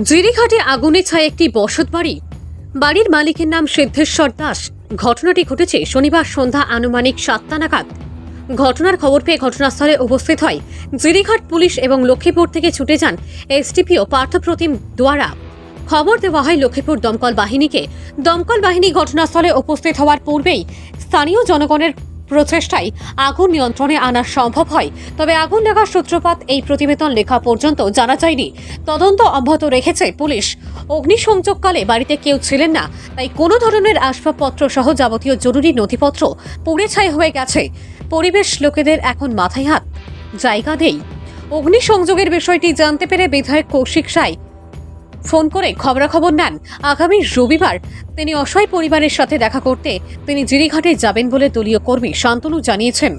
জিরিঘাটে আগুনে ছায় একটি বসত বাড়ি। বাড়ির মালিকের নাম সিদ্ধেশ্বর দাস। ঘটনাটি ঘটেছে শনিবার সন্ধ্যা আনুমানিক 7টা নাগাদ। ঘটনার খবর পেয়ে ঘটনাস্থলে উপস্থিত হয় জিরিঘাট পুলিশ এবং লক্ষ্মীপুর থেকে ছুটে যান এসডিপিও পার্থপ্রতিম দোয়ারা। খবর দেওয়া হয় লক্ষ্মীপুর দমকল বাহিনীকে। দমকল বাহিনী ঘটনাস্থলে উপস্থিত হওয়ার পূর্বেই স্থানীয় জনগণের প্রচেষ্টায় আগুন নিয়ন্ত্রণে আনা সম্ভব হয়। তবে আগুন লাগার সূত্রপাত এই প্রতিবেদন লেখা পর্যন্ত জানা যায়নি। তদন্ত অব্যাহত রেখেছে পুলিশ। অগ্নিসংযোগকালে বাড়িতে কেউ ছিলেন না, তাই কোনো ধরনের আসবাবপত্র সহ যাবতীয় জরুরি নথিপত্র পুড়ে ছাই হয়ে গেছে। পরিবেশ লোকেদের এখন মাথায় হাত, জায়গা নেই। অগ্নিসংযোগের বিষয়টি জানতে পেরে বিধায়ক কৌশিক রায় ফোন করে খবরাখবর নেন। আগামী রবিবার তিনি অসহায় পরিবারের সাথে দেখা করতে তিনি জিরিঘাটে যাবেন বলে দলীয় কর্মী শান্তনু জানিয়েছেন।